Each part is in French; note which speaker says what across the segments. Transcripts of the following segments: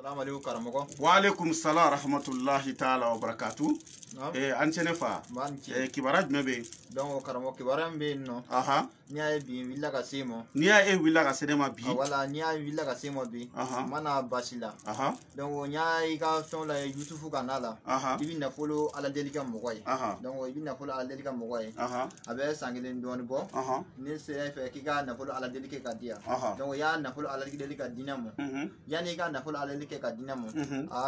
Speaker 1: Salam alaikum karamoko.
Speaker 2: Wa alaikum salam rahmatullahi ta'ala wa barakatuh. Antene fa. Kibaraj mebe.
Speaker 1: Donc karamoko kibaraj mbe no.
Speaker 2: Aha.
Speaker 1: Niya bi willa ka semo.
Speaker 2: Niya willa ka sema bi.
Speaker 1: Wala niya willa ka semo bi. Mana basila.
Speaker 2: Aha.
Speaker 1: Donc niya ka son la YouTube kanala. Ibi na follow ala delika mokoy. Donc ibi na follow ala delika mokoy. Abe sangelen doni bo. Ni se fe kika na follow ala delika ka dia. Donc ya na follow ala delika dinamo. Yani ka na follow ala delika ka dinamo.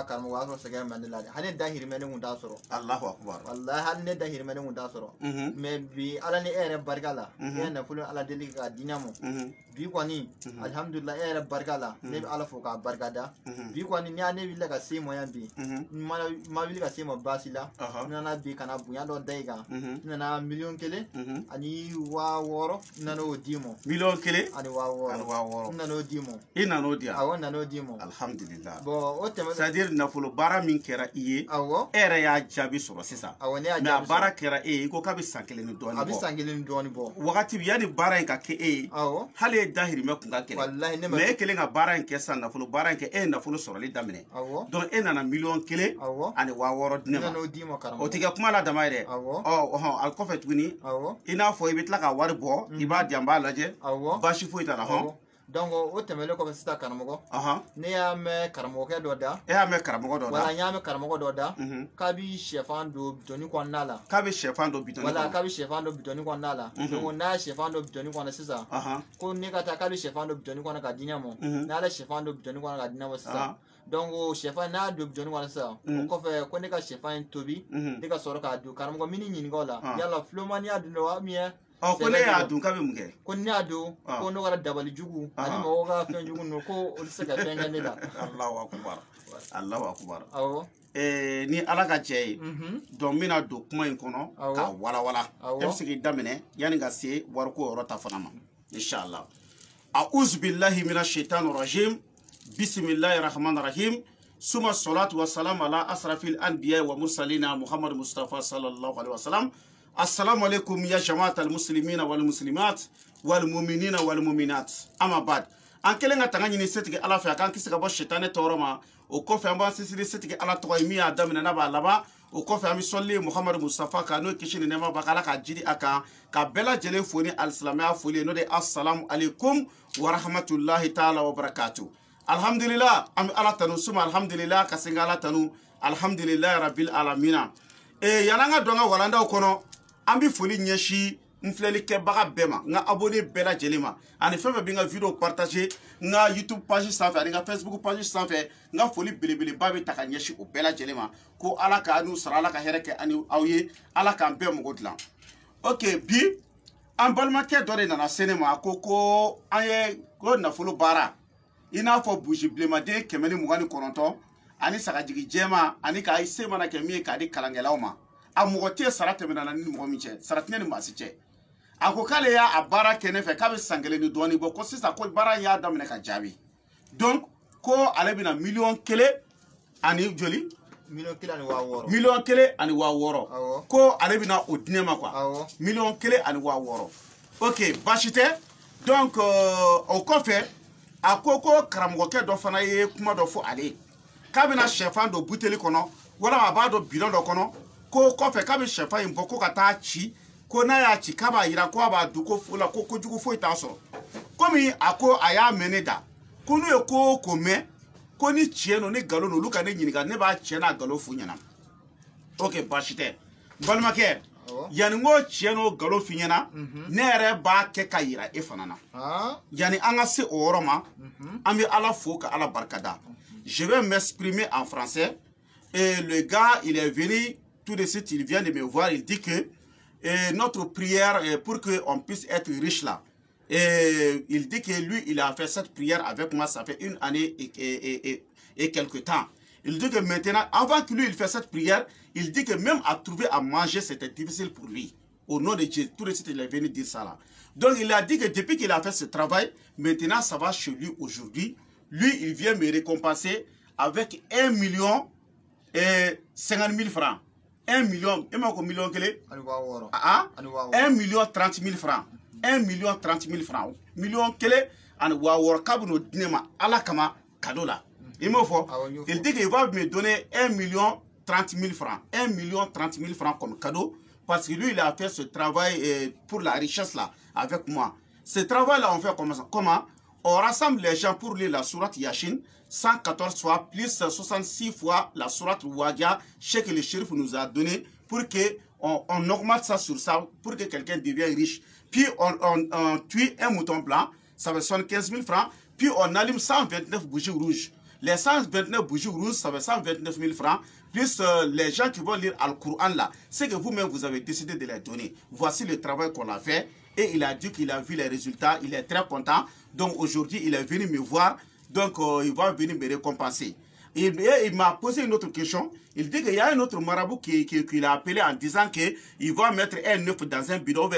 Speaker 1: Karamoko wa so sagay mandela. Hane dahir mele ngunta soro.
Speaker 2: Allahu akbar.
Speaker 1: Wallahi hane dahir mele ngunta soro. Me bi ala ni ere barkala. Ya na follow ala delika dinamo. Bi kwani alhamdulillah ere barkala. Ne ala foka barkada. Bi kwani ni ane willa ka semo yambi. Ma willa ka semo basila. Nana bi kana bunya do daiga. Nana million kele ani wa woro nano dimo.
Speaker 2: Million kele
Speaker 1: ani wa woro. Nano dimo.
Speaker 2: Ina no dia.
Speaker 1: Awo nano dimo.
Speaker 2: Alhamdulillah.
Speaker 1: Bo o tema
Speaker 2: c'est-à-dire nafolo bara min kera iye.
Speaker 1: Awo.
Speaker 2: Ere ya jabi soro sisa.
Speaker 1: Awo ne ya jabi.
Speaker 2: Na bara kera ko kabi sankele ni doni bo.
Speaker 1: Abi sankele ni doni bo.
Speaker 2: Wakati yani bara ka ke
Speaker 1: Awo.
Speaker 2: Hale dahiri me kunga kele.
Speaker 1: Wallahi ne
Speaker 2: me kele nga bara ke san nafolo bara ke nafolo soro li damine.
Speaker 1: Awo.
Speaker 2: Donc nana million kele.
Speaker 1: Awo.
Speaker 2: Ani wa woro dinema.
Speaker 1: Nano dimo karamo.
Speaker 2: O tiga kuma la damaire.
Speaker 1: Awo.
Speaker 2: Al kofet wini.
Speaker 1: Awo.
Speaker 2: Ina fo ibitla ka wari bo. Iba diamba laje.
Speaker 1: Awo.
Speaker 2: Bashi fo itala ho.
Speaker 1: Donc o temele ko sita karamoko. Ne ya me karamoko ke doda.
Speaker 2: E ya me karamoko doda.
Speaker 1: Wala nya me karamoko doda. Kabi chefan do bitoni ko nala.
Speaker 2: Kabi chefan do bitoni.
Speaker 1: Wala kabi chefan do bitoni ko nala. Donc na chefan do bitoni ko na sisa. Ko ne ka ta kabi chefan do bitoni ko na ka dinamo. Na la chefan do bitoni ko na ka dinamo sisa. Donc chefan na do bitoni ko na sisa. Ko fe ko ne ka chefan tobi. Ne ka soro ka do karamoko mini nyini gola. Yalla flomani adu no amie.
Speaker 2: Ko ne ya dun kabe muke
Speaker 1: ko ne adu ko no wara dabali jugu ani mo ga fen jugu no ko ol se ka fen ngane la
Speaker 2: Allahu akbar Allahu akbar
Speaker 1: awo
Speaker 2: ni ala ka cey don mina do kuma in kono ka wala wala e sigi damene yani ga se war ko rota fanama inshallah a'udhu billahi minash shaitanir rajim bismillahir rahmanir rahim summa salatu wassalamu ala asrafil anbiya wa mursalina muhammad mustafa sallallahu alaihi wasallam. Assalamu alaikum ya jama'at al-muslimina wal muslimat wal mu'minina wal mu'minat. Ama bad. An kelen ka tanga nyini setigi ala fa kan kisi ka bo shetane toroma o kofe an ba sisiri setigi ala to mi adam na ba laba o kofe ami solli muhammad mustafa ka no kishini ne ma bakala ka jidi aka ka bela jele foni al-islamia foli no de assalamu alaikum wa rahmatullahi ta'ala wa barakatuh. Alhamdulillah am ala tanu suma alhamdulillah ka singala tanu alhamdulillah rabbil alamin. Yananga donga walanda kono ambi foli nyeshi mfleli ke baga bema nga abonné bela jelima ani fefe bi nga video partager nga YouTube page sanfɛ ani nga Facebook page sanfɛ nga foli belebele ba be ta ka nyeshi o bela jelima ko ala ka anu sara ala ka hereke ani awye ala ka be mogo dilan. OK bi an balmakɛ dɔ de nana senema ko aye ko nafolo bara ina fɔ bougie blemaden 129 ani sagajigi jema ani ka ay semana ke mi ka di kalangelaw ma a mogote sarate mena ni mogo mi che saratne ni masi che ako kale ya abara kene fe ka be sangele ni doni bo ko sisa ko bara ya damne ka jabi donc ko ale bina million kele ani joli
Speaker 1: million kele ani wa woro
Speaker 2: million kele ani wa woro ko ale bina o dinema quoi million kele ani wa woro. OK bashite donc o ko fe akoko karamogo ke do fana ye kuma do fo ale kabina chefan do buteli kono wala aba do bidon do kono ko kofe kabi chefan in boko ka ta chi ko na ya chi kaba ira ko aba du ko fula ko jugu fo ita so komi ako aya meneda kunu e ko me ko ni chieno ni galo no luka ne nyiniga ne ba chiena galo fu nyana. OK bashite balmake yani ngo chieno galo fu nyana ne re ba ke kayira e fanana yani anga se oroma ambi ala fo ka ala barkada. Je vais m'exprimer en français. Et le gars, il est venu, tout de suite, il vient de me voir, il dit que notre prière, pour qu'on puisse être riche là, et il dit que lui, il a fait cette prière avec moi, ça fait 1 année et quelques temps. Il dit que maintenant, avant que lui, il fasse cette prière, il dit que même à trouver à manger, c'était difficile pour lui. Au nom de Dieu, tout de suite, il est venu dire ça là. Donc, il a dit que depuis qu'il a fait ce travail, maintenant, ça va chez lui aujourd'hui. Lui, il vient me récompenser avec 1 million et 50 000 francs. 1 million, et moi, million kele? 1 million 30 000 francs. 1 million 30 000 francs. Million kele, and wawor kabuno dinema ala kama kadola. Il me faut. Il dit qu'il va me donner 1 million 30 000 francs. 1 million 30 000 francs comme cadeau. Parce que lui, il a fait ce travail pour la richesse là, avec moi. Ce travail-là, on fait comment? On rassemble les gens pour lire la sourate Yasin 114 fois, plus 66 fois la sourate Wadia, que le shérif nous a donné, pour qu'on augmente ça sur ça, pour que quelqu'un devienne riche. Puis on tue un mouton blanc, ça fait 75 000 francs. Puis on allume 129 bougies rouges. Les 129 bougies rouges, ça fait 129 000 francs. Plus les gens qui vont lire Al-Qur'an là, c'est que vous-même vous avez décidé de les donner. Voici le travail qu'on a fait. Et il a dit qu'il a vu les résultats. Il est très content. Donc aujourd'hui, il est venu me voir. Donc il va venir me récompenser. Il m'a posé une autre question. Il dit qu'il y a un autre marabout qu'il a appelé en disant qu'il va mettre un œuf dans un bidon,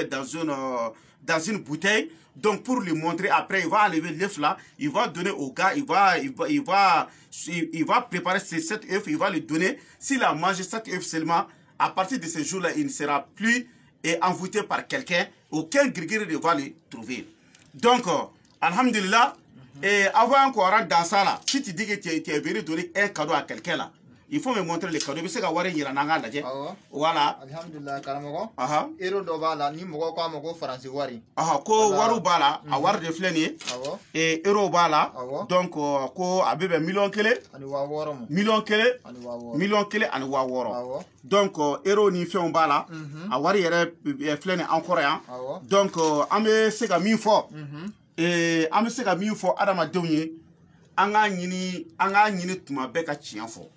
Speaker 2: dans une bouteille. Donc pour lui montrer, après il va enlever l'œuf là, il va donner au gars, il va préparer cet œuf, il va lui donner. S'il a mangé cet œuf seulement, à partir de ce jour-là, il ne sera plus envoûté par quelqu'un. Aucun grigri ne va le trouver. Donc, alhamdulillah, et avant qu'on rentre dans ça là, si tu dis que tu es venu donner un cadeau à quelqu'un là, il faut me montrer le cadeau. Voilà.
Speaker 1: Alhamdulillah, karamogo. Ero do bala ni mogo kwa mogo faransi wari.
Speaker 2: Ko waru bala, a war de fleni. Et ero bala. Donc ko abebe million kele.
Speaker 1: Ani wa woro mo.
Speaker 2: Million kele.
Speaker 1: Ani wa woro.
Speaker 2: Million kele ani wa woro. Donc ero ni fe on bala. A wari yere fleni encore hein. Donc ambe sega mi fo. Et ambe sega mi fo adama donye. Anga nyini tuma beka chien fo.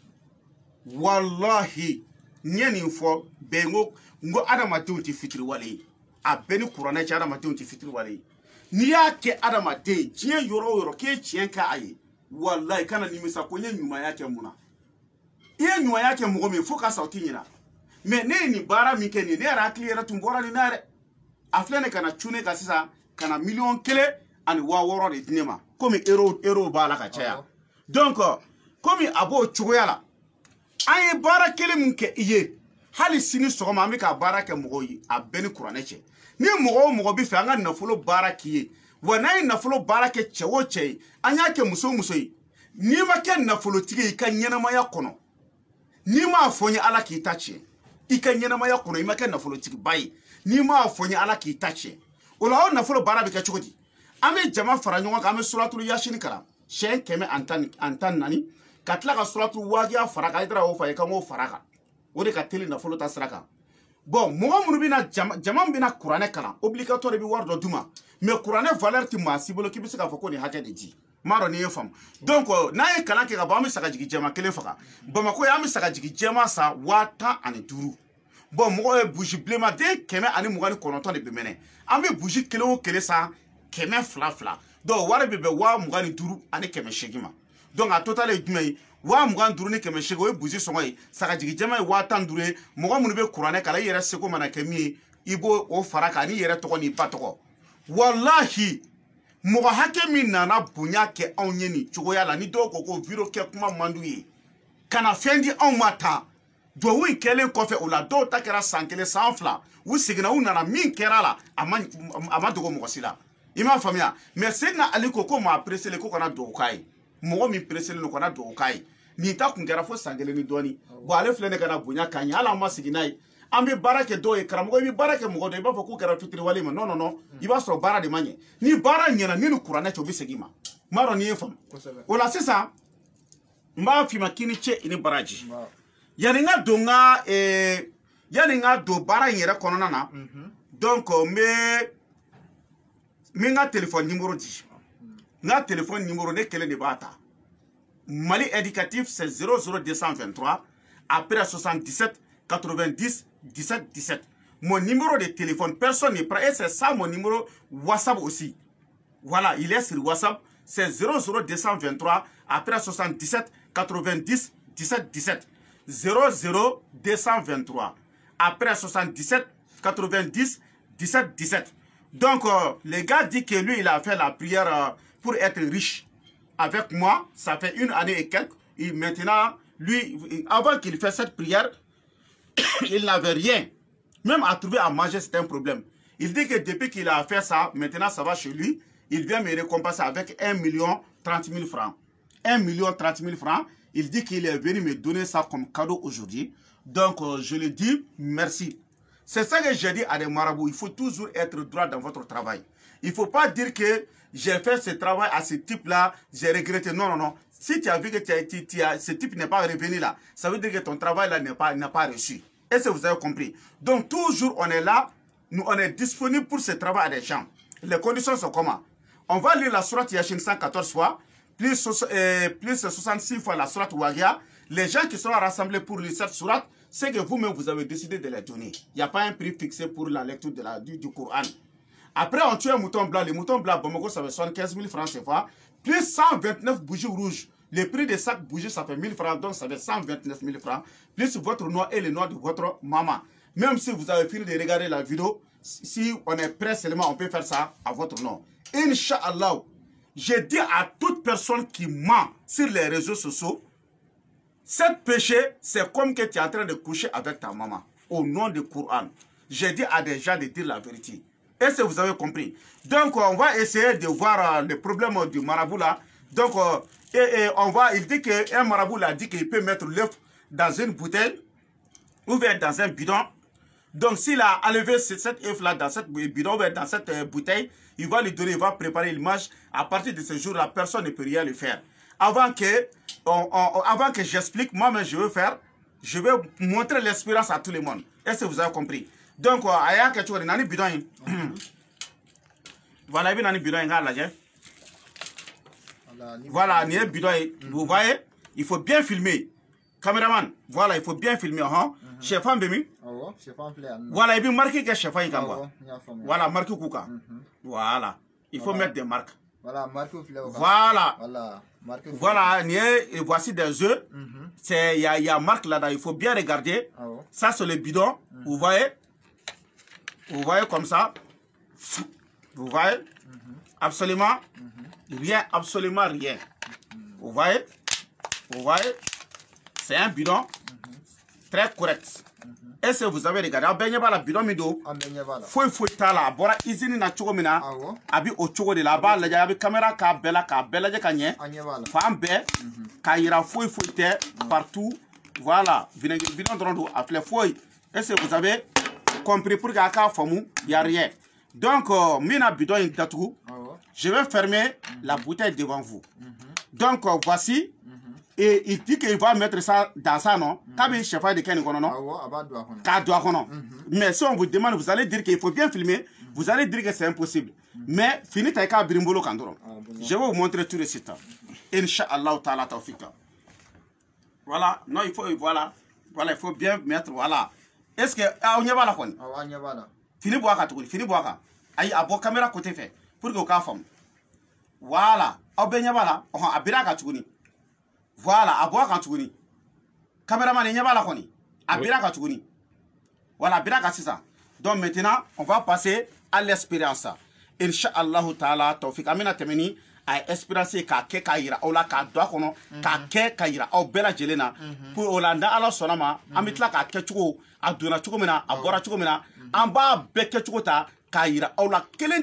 Speaker 2: Wallahi nyeni fo bengo ngo adamadenw ti fitiri wale a beni kurana ci adamadenw ti fitiri wale ni ya ke adamaden tiɲɛ yɔrɔ yɔrɔ ke tiɲɛ ka aye wallahi kana nimisa ko nye ɲumanya kɛ muna i ye ɲumanya kɛ mɔgɔ min fo ka sauti ɲina mais ne ni baara min kɛ ni ne yɛrɛ hakili yɛrɛ tun bɔra ni na yɛrɛ a filɛ ne kana cune ka sisan kana miliyɔn 1 ani 600 de di ne ma komi euro b'a la ka caya donc komi a b'o cogoya la an ye baara kelen mun kɛ i ye hali sini sɔgɔma an bɛ ka baara kɛ mɔgɔw ye a bɛɛ ni kuranɛ cɛ ni mɔgɔ o mɔgɔ bɛ fɛ an ka nafolo baara k'i ye wa n'an ye nafolo baara kɛ cɛ o cɛ ye an y'a kɛ muso o muso ye n'i ma kɛ nafolotigi ye i ka ɲɛnamaya kɔnɔ n'i m'a fɔ n ye ala k'i ta tiɲɛ i ka ɲɛnamaya kɔnɔ i ma kɛ nafolotigiba ye n'i m'a fɔ n ye ala k'i ta tiɲɛ o la o nafolo baara bɛ kɛ cogo di an bɛ jama fara ɲɔgɔn kan an bɛ suratul yasin kalan siɲɛ 114 ka tila ka suratul waqi'a fara kan i taara o fa i kan k'o fara kan o de ka teli nafolo ta sira kan bon mɔgɔ minnu bɛna jama min bɛna kuranɛ kalan obligatoire bɛ wari dɔ d'u ma mais kuranɛ valeur tɛ maa si bolo k'i bɛ se k'a fɔ ko nin hakɛ de di m'a dɔn n'i ye faamu donc n'an ye kalan kɛ ka ban an bɛ sagajigi jɛma 1 faga Bamako an bɛ sagajigi jɛma san 15,000 bon mɔgɔ ye bougie bilenman den 129 de bɛ mɛnɛ an bɛ bougie kelen o kelen san 200 donc wari bɛ bɛn 25,000 ani 800 ma donc a total ye jumɛn ye 25,000 ni 800 o ye bougie sɔngɔ ye sagajigi jɛma ye 15,000 ye mɔgɔ minnu bɛ kuranɛ kalan i yɛrɛ seko mana kɛ min ye i b'o o fara kan n'i yɛrɛ tɔgɔ n'i ba tɔgɔ wallahi mɔgɔ hakɛ min nana bonya kɛ anw ye nin cogoya la ni dɔw ko ko video kɛ kuma man d'u ye kana fɛn di anw ma tan duwawu in kɛlen kɔfɛ o la dɔw ta kɛra san 1 san 2 u seginna u nana min kɛra la a ma dogo mɔgɔ si la i m'a faamuya mais Seydina Ali ko maa presele ko kana duwawu k'a ye mɔgɔ min presele no kana duwawu k'a ye nin ta kun kɛra fo san 1 ni dɔɔni bon ale filɛ ne kana bonya k'a ɲɛ hali an ma segin n'a ye an bɛ baara kɛ dɔw ye karamɔgɔ i bɛ baara kɛ mɔgɔ dɔ i b'a fɔ k'u kɛra fitiriwale ma non i b'a sɔrɔ baara de ma ɲɛ ni baara ɲɛna ni kuranɛ cɛ o bɛ segin ma m'a dɔn n'i ye faamu o la sisan n b'a f'i ma k'i ni ce i ni baraji yanni n ka don baara in yɛrɛ kɔnɔna na donc n bɛ n ka téléphone numéro di n ka téléphone numéro ne kelen de b'a ta Mali éducatif c'est 00223 après 77 90 17 17. Mon numéro de téléphone, personne ne prend. Et c'est ça mon numéro WhatsApp aussi. Voilà, il est sur WhatsApp. C'est 00223 après 77 90 17 17. 00223 après 77 90 17 17. Donc, le gars dit que lui, il a fait la prière pour être riche. Avec moi, ça fait 1 année et quelques. Et maintenant, lui, avant qu'il fasse cette prière, il n'avait rien. Même à trouver à manger, c'est un problème. Il dit que depuis qu'il a fait ça, maintenant ça va chez lui. Il vient me récompenser avec 1 million 30 000 francs. 1 30 000 francs. Il dit qu'il est venu me donner ça comme cadeau aujourd'hui. Donc, je lui dis merci. C'est ça que j'ai dit à des marabouts. Il faut toujours être droit dans votre travail. Il ne faut pas dire que j'ai fait ce travail à ce type-là, j'ai regretté. Non, non, non. Si tu as vu que ce type n'est pas revenu là, ça veut dire que ton travail là n'a pas reçu. Est-ce que vous avez compris? Donc, toujours, on est là. Nous, on est disponible pour ce travail à des gens. Les conditions sont comment? On va lire la sourate Yashin 114 fois, plus 66 fois la sourate Wagia. Les gens qui sont rassemblés pour lire cette sourate, c'est que vous-même, vous avez décidé de les donner. Il n'y a pas un prix fixé pour la lecture du Coran. Après, on tue un mouton blanc. Le mouton blanc, Bamako, ça fait 75 000 francs CFA, plus 129 bougies rouges. Le prix de chaque bougie, ça fait 1000 francs, donc ça fait 129 000 francs, plus votre noix et le noix de votre maman. Même si vous avez fini de regarder la vidéo, si on est prêt seulement, on peut faire ça à votre nom. Inch'Allah, je dis à toute personne qui ment sur les réseaux sociaux, cette péché, c'est comme que tu es en train de coucher avec ta maman. Au nom du Coran. J'ai dit à des gens de dire la vérité. Est-ce que vous avez compris? Donc, on va essayer de voir le problème du marabout là. Donc, il dit qu'un marabout l'a dit qu'il peut mettre l'œuf dans une bouteille ou bien dans un bidon. Donc, s'il a enlevé cet œuf-là dans cette bidon, dans cette bouteille, il va lui donner, il va préparer l'image. À partir de ce jour-là, personne ne peut rien lui faire. Avant que j'explique, moi-même, je vais montrer l'expérience à tout le monde. Est-ce que vous avez compris? Donc, il y a quelque chose, il y a un bidon. Voilà, il y a un bidon. Voilà, il y a un bidon. Vous voyez, il faut bien filmer. Caméraman, voilà, il faut bien filmer. Chef Ambemi. Voilà, il faut marquer que chef Ambemi. Voilà, marquer Kouka. Voilà, il faut mettre des marques.
Speaker 1: Voilà, marquer.
Speaker 2: Voilà.
Speaker 1: Voilà,
Speaker 2: et voici des œufs. Il y a marque là-dedans, il faut bien regarder. Ça, c'est le bidon. Vous voyez? Vous voyez comme ça? Vous voyez? Absolument rien, absolument rien. Vous voyez? Vous voyez? C'est un bidon très correct. Est-ce que vous avez regardé? La bidon mido. Faut la bora izini na chogo mina. Abi o chogo de la ba la abi caméra ka bela je kanye. Fam be ka ira faut te partout. Voilà, bidon drondo appelé foi. Est-ce que vous avez compris pour ka famu? Y a rien. Donc mina bidon indatu. Je vais fermer la bouteille devant vous. Donc voici. Et il dit qu'il va mettre ça dans ça, non? Mais si on vous demande, vous allez dire qu'il faut bien filmer, vous allez dire que c'est impossible. Mais finit avec un brimbolo kandoro. Je vais vous montrer tout de suite. Inch'Allah ta'ala tawfika. Voilà, non, il faut, voilà, il faut bien mettre, voilà. Est-ce que, on y va là, quoi? Fini boaka, fini boaka. Aïe, à bo caméra côté fait, pour que vous femme. Voilà, au benyabala, on a biraka tchouni. Voilà, à boire quand tu connais. Caméraman, il n'y a pas la connaît. À bira quand tu connais. Voilà, bira quand c'est ça. Donc maintenant, on va passer à l'expérience. Inch'Allah ta'ala, tawfik amina temeni, à expérience ka ke kaira, ou la ka doa kono, ka ke kaira, ou bela jelena, pour Olanda ala sonama, amitla ka ke chuko, a dona chuko mena, a bora chuko mena, amba beke chuko ta, kaira, ou la kelen.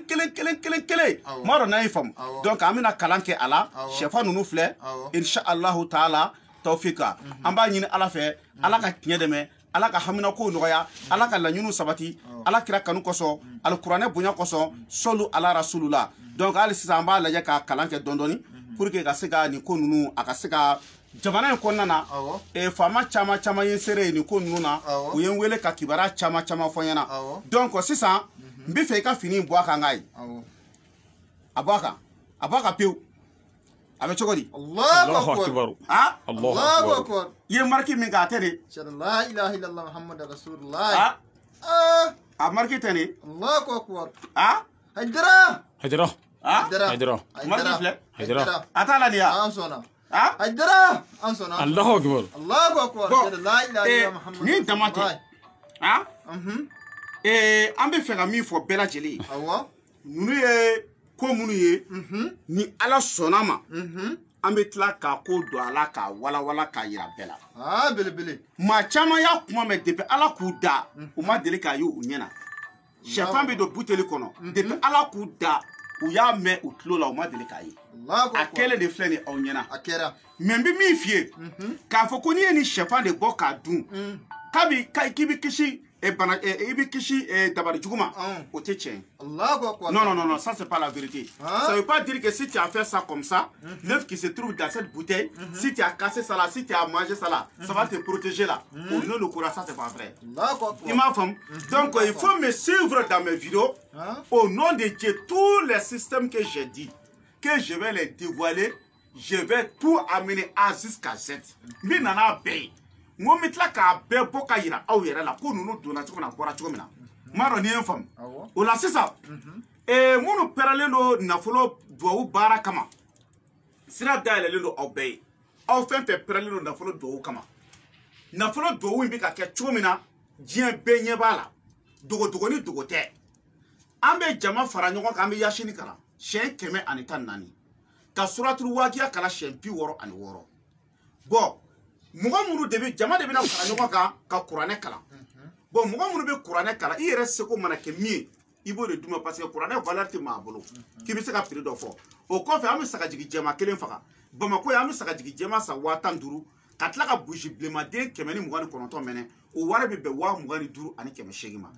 Speaker 2: Maro na infam. Donc amina kalanke ala, chefa nous flè, Inch'Allah ta'ala, tawfika. Amba nyine ala fe, ala ka kinyedeme, ala ka hamina ko noya, ala ka lanyunu sabati, ala kira kanu koso, al Qur'ane bunya koso, solu ala rasulullah. Donc ali samba la ka kalanke dondoni, pour que ka sega ni ko nunu aka sega jamana ko nana e fama chama yensere ni ko nunu na, u yen wele ka kibara chama fonyana. Donc sisan mbi fe ka fini boaka ngai. Abaka piu. Abe chokodi.
Speaker 1: Allahu akbar.
Speaker 2: Ah?
Speaker 1: Allahu akbar.
Speaker 2: Ye marki mi ga tede.
Speaker 1: La ilaha illallah Muhammad rasulullah.
Speaker 2: A marki tene.
Speaker 1: Allahu akbar.
Speaker 2: Ah?
Speaker 1: Hajdara.
Speaker 2: Ah?
Speaker 3: Hajdara.
Speaker 2: Marki fle.
Speaker 3: Hajdara.
Speaker 2: Atala dia.
Speaker 1: Ansona.
Speaker 2: Ah?
Speaker 1: Hajdara. Ansona.
Speaker 3: Allahu akbar.
Speaker 1: Allahu akbar. La ilaha illallah Muhammad.
Speaker 2: Ni tamate. Ah? Ambe fera mi fo bela jeli.
Speaker 1: Awa.
Speaker 2: Nunu ye ko munu ye. Ni ala sonama. Ambe tla ka ko do ala ka wala ka yira bela.
Speaker 1: Ah bele.
Speaker 2: Ma chama ya kuma me depuis ala ku da. O ma deli ka yo unyena. Chefan be do buteli kono. Depuis ala ku da. u y'a mɛn u tulo la u ma deli k'a ye a kɛlen de filɛ nin aw ɲɛna mɛ n bɛ min f'i ye k'a fɔ ko n'i ye nin sɛfan de bɔ k'a dun k'i bɛ kisi i bɛ kisi dabali jugu ma o tɛ tiɲɛ non ça c'est pas la vérité ça veut pas dire que si tu as fait ça comme ça l'œuf qui se trouve dans cette bouteille si tu as cassé ça là si tu as mangé ça là ça va te protéger là au nom de Coran ça c'est pas vrai il m'a fait donc il faut me suivre dans mes vidéos au nom de Dieu tous les systèmes que j'ai dit que je vais les dévoiler je vais tout amener à jusqu'à Z min nana bɛɛ ngo mi tila k'a bɛɛ bɔ ka yira aw yɛrɛ la ko ninnu donna cogo min na bɔra cogo min na m'a dɔn ni ye n faamu o la sisan minnu pɛrɛlen don nafolo duwawu baara kama sira dayɛlɛlen don aw bɛɛ ye aw fɛn fɛn pɛrɛlen don nafolo duwawu kama nafolo duwawu in bɛ ka kɛ cogo min na diɲɛ bɛɛ ɲɛ b'a la dogo ni dogo tɛ an bɛ jama fara ɲɔgɔn kan an bɛ yasini kalan siɲɛ 114 ka suratul waqiya kalan siɲɛ 66 bon mɔgɔ minnu de bɛ jama de bɛna fara ɲɔgɔn kan ka kuranɛ kalan bon mɔgɔ minnu bɛ kuranɛ kalan i yɛrɛ seko mana kɛ min ye i b'o de d'u ma parce que kuranɛ valeur tɛ maa bolo k'i bɛ se ka prix dɔ fɔ o kɔfɛ an bɛ sagajigi jɛma kelen faga Bamako yan an bɛ sagajigi jɛma san 15,000 ka tila ka burusi bilenmaden 129 mɛnɛ o wari bɛ bɛn 25,000 ani 800 ma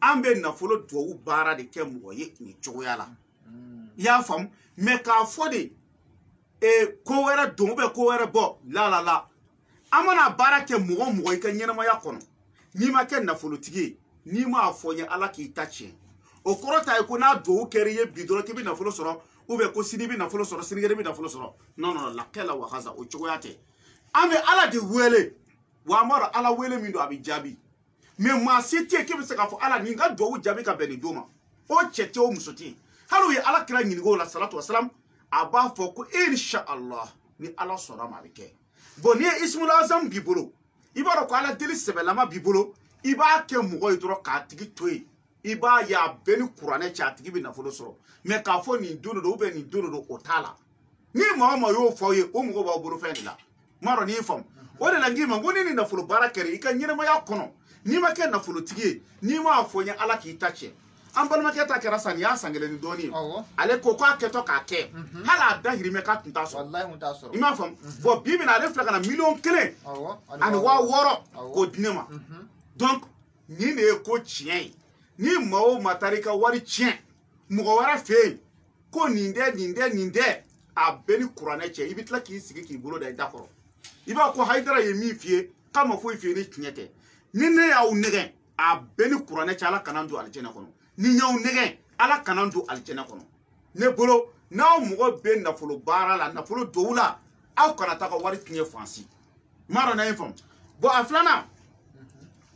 Speaker 2: an bɛ nafolo duwawu baara de kɛ mɔgɔ ye nin cogoya la i y'a faamu mais k'a fɔ de ko wɛrɛ don ko wɛrɛ bɔ la an mana baara kɛ mɔgɔ i ka ɲɛnamaya kɔnɔ n'i ma kɛ nafolotigi ye n'i ma fɔ ɲɛ ala k'i ta tiɲɛ o kɔrɔ ta ye ko n'a duwawu kɛr'i ye bi dɔrɔn k'i bɛ nafolo sɔrɔ ou bien ko sini bɛ nafolo sɔrɔ sinikɛnɛ bɛ nafolo sɔrɔ non lakɛla wa hasa o cogoya tɛ an bɛ ala de wele wa an b'a dɔn ala wele min don a bɛ jaabi mais maa si tɛ yen k'i bɛ se k'a fɔ ala nin ka duwawu jaabi ka bɛn nin don ma o cɛ tɛ o muso tɛ yen hali u ye ala kira ɲininka o la salatu wa salam a b'a fɔ ko inshallah ni ala sɔnna ma a bɛ kɛ bon ni ye ismul azam b'i bolo i b'a dɔn ko ala deli sɛbɛlama b'i bolo i b'a kɛ mɔgɔ ye dɔrɔn k'a tigi to yen i b'a ye a bɛɛ ni kuranɛ cɛ a tigi bɛ nafolo sɔrɔ mais k'a fɔ nin don don nin don o t'a la ni maa o maa y'o fɔ aw ye o mɔgɔ b'aw bolo fɛn de la m'a dɔn n'i ye faamu o de la n k'i ma ko ni nin nafolo baara kɛra i ka ɲɛnamaya kɔnɔ n'i ma kɛ nafolotigi ye n'i m'a fɔ n ye ala k'i ta tiɲɛ an balimakɛ ta kɛra sa nin y'a san 1 ni dɔɔnin ye ale ko k'a kɛtɔ k'a kɛ hali a dahirimɛ k'a tun t'a sɔrɔ i m'a faamu bon bi mina ale filɛ ka na 1,000,000 ani 600 k'o di ne ma donc nin de ye ko tiɲɛ ye ni maa o maa taara i ka wari tiɲɛ mɔgɔ wɛrɛ fɛ yen ko nin dɛ a bɛɛ ni kuranɛ cɛ i bɛ tila k'i sigi k'i bolo da i da kɔrɔ i b'a ko Hayidara ye min f'i ye k'a ma foyi f'i ye ni tiɲɛ tɛ ni ne y'aw nɛgɛn a bɛɛ ni kuranɛ cɛ ala kana don alijɛnɛ kɔnɔ ni y'aw nɛgɛn ala kana don alijɛnɛ kɔnɔ ne bolo n'aw mɔgɔ bɛ nafolo baara la nafolo dowu la aw kana taa ka wari tiɲɛ fansi m'a dɔn n'a ye faamu bon a filanan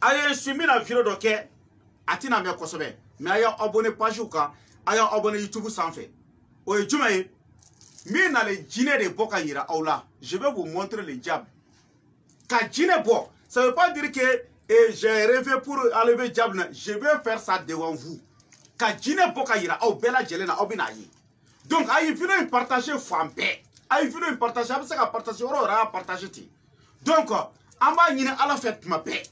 Speaker 2: a ye su min na video dɔ kɛ a tɛna mɛn kosɛbɛ mais a y'a abonné page kan a y'a abonné YouTube sanfɛ o ye jumɛn ye min nalen jinɛ de bɔ ka yira aw la je vais vous montrer le diable ka jinɛ bɔ ça veut pas dire que j'ai rêvé pour enlever diable je vais faire ça devant vous ka jinɛ bɔ ka yira aw bɛɛ lajɛlen na aw bɛ n'a ye donc a ye video in partager fan bɛɛ a ye video in partager a bɛ se ka partager yɔrɔ yɛrɛ y'a partager ten donc an b'a ɲini ala fɛ tuma bɛɛ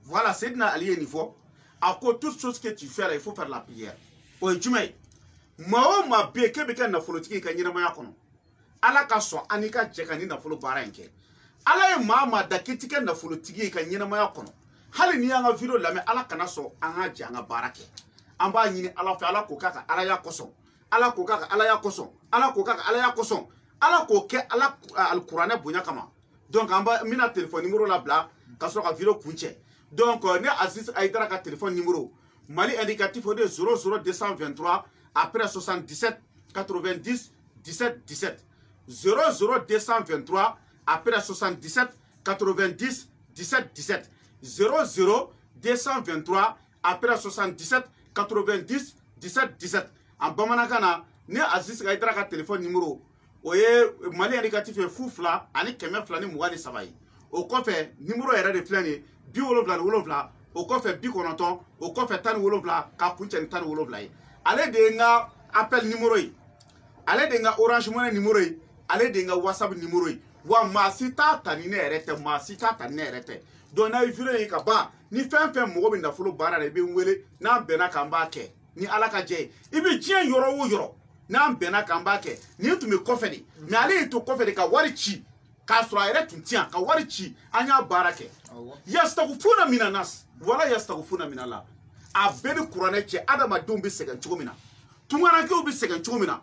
Speaker 2: voilà Seydina Ali ye nin fɔ a ko toute chose que tu fais là il faut faire la prière o ye jumɛn ye maa o maa bɛ yen k'e bɛ kɛ nafolotigi ye i ka ɲɛnamaya kɔnɔ ala ka sɔn an n'i ka jɛ ka ni nafolo baara in kɛ ala ye maa maa da k'i ti kɛ nafolotigi ye i ka ɲɛnamaya kɔnɔ hali n'i y'an ka video lamɛn ala kana sɔn an ka jɛ an ka baara kɛ an b'a ɲini ala fɛ ala k'o k'a ka alaya kosɔn ala k'o k'a ka alaya kosɔn ala k'o k'a ka alaya kosɔn ala k'o kɛ ala alikuranɛ bonya kama donc an bɛna téléphone numéro labila ka sɔrɔ ka video kuncɛ donc ne Aziz Hayidara ka téléphone numéro Mali indicatif o de 00223 après 77 90 17 17 00223 après 77 90 17 17 00223 après 77 90 17 17 en bamanankan na ne Aziz Hayidara ka téléphone numéro o ye Mali indicatif ye 0 ani 223 ye o kɔfɛ numéro yɛrɛ de filɛ nin ye 77 o kɔfɛ 90 o kɔfɛ 17 ka kuncɛ ni 17 ye ale de ye n ka appel numéro ye ale de ye n ka Orange Money numéro ye ale de ye n ka WhatsApp numéro ye wa maa si t'a ta ni ne yɛrɛ tɛ maa si t'a ta ni ne yɛrɛ tɛ donc n'a ye video ye ka ban ni fɛn fɛn mɔgɔ bɛ nafolo baara la i bɛ n wele n'an bɛnna kan b'a kɛ ni ala ka jɛ ye i bɛ diɲɛ yɔrɔ o yɔrɔ n'an bɛnna kan b'a kɛ nin tun bɛ kɔfɛ de mais ale y'i to kɔfɛ de ka wari ci k'a sɔrɔ a yɛrɛ tun ti yan ka wari ci an y'a baara kɛ yastagufuna mina nas wala yastagufuna mina la a bɛɛ ni kuranɛ cɛ adamadenw bɛ sɛgɛn cogo min na tungarankew bɛ sɛgɛn cogo min na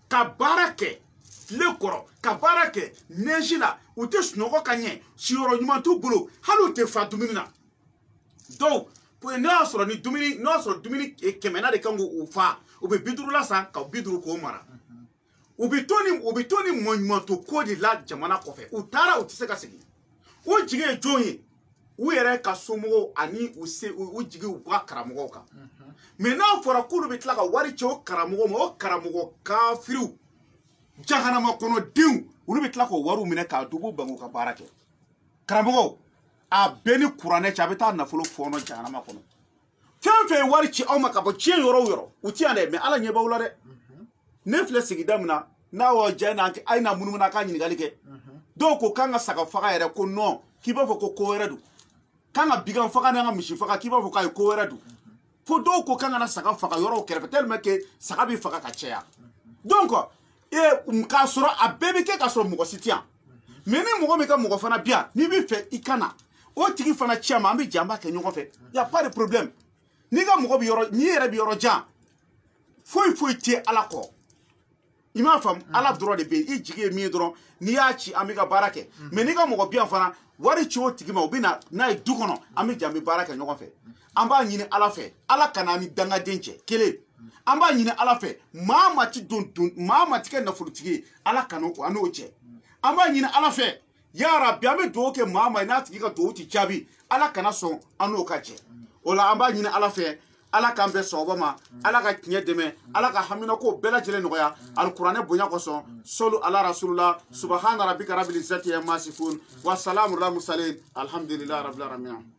Speaker 2: ka baara kɛ tile kɔrɔ ka baara kɛ neji la u tɛ sunɔgɔ ka ɲɛ siyɔrɔ ɲuman t'u bolo hali u tɛ fa dumuni na donc n'o y'a sɔrɔ ni dumuni n'o y'a sɔrɔ dumuni 100 de kan k'u fa u bɛ 50 la san ka 50 k'o mara u bɛ to ni mɔɲumanto ko de la jamana kɔfɛ u taara u tɛ se ka segin o jigi ye jɔn ye u yɛrɛ ka somɔgɔw ani u jigi u ka karamɔgɔw kan mais n'a fɔra k'olu bɛ tila ka wari cɛ o karamɔgɔ ma o karamɔgɔ kafiriw jahanama kɔnɔ denw olu bɛ tila k'o wariw minɛ k'a dugu bangu ka baara kɛ karamɔgɔw a bɛɛ ni kuranɛ cɛ a bɛ taa nafolo fɔɔnɔ jahanama kɔnɔ fɛn fɛn ye wari ci aw ma ka bɔ diɲɛ yɔrɔ o yɔrɔ u ti yan dɛ mais ala ɲɛ b'aw la dɛ ne filɛ sigida min na n'a y'o diya n'a a ye na munumunu a ka ɲininkali kɛ dɔw ko k'an ka saga faga yɛrɛ ko non k'i b'a fɔ ko wɛrɛ don k'an ka bigan faga n'an ka misi faga k'i b'a fɔ k'a ye ko wɛrɛ don fo dɔw ko k'an ka na saga faga yɔrɔw kɛrɛfɛ tellement que saga bɛ faga ka caya donc k'a sɔrɔ a bɛɛ bɛ kɛ k'a sɔrɔ mɔgɔ si tɛ yan mais ni mɔgɔ min ka mɔgɔ fana bi yan n'i bɛ fɛ i ka na o tigi fana ci a ma an bɛ jɛn an b'a kɛ ɲɔgɔn fɛ y a pas de problème n'i ka mɔgɔ bɛ yɔrɔ n'i yɛrɛ bɛ yɔrɔ jan foyi tɛ ala kɔ i m'a faamu ala dɔrɔn de bɛ yen i jigi ye min ye dɔrɔn n'i y'a ci an bɛ ka baara kɛ mais n'i ka mɔgɔ bi yan fana wari ci o tigi ma u bɛ na n'a ye du kɔnɔ an bɛ jɛn an bɛ baara kɛ ɲɔgɔn fɛ an b'a ɲini ala fɛ ala ka n'an ni dangaden cɛ kelen an b'a ɲini ala fɛ maa ma ti kɛ nafolotigi ye ala ka n'o cɛ an b'a ɲini ala fɛ yarabi an bɛ dugawu kɛ maa ma n'a tigi ka dugawu ti jaabi ala kana sɔn an n'o ka jɛ o la an b'a ɲini ala fɛ ala k'an bɛɛ sɔgɔba ma ala ka tiɲɛ dɛmɛ ala ka haminako bɛɛ lajɛlen nɔgɔya alikuranɛ bonya kosɔn solu ala rasulula subahana rabbika rabbil izzati amma yasifun wa salamun alal mursalin alhamdulillahi rabbil alamin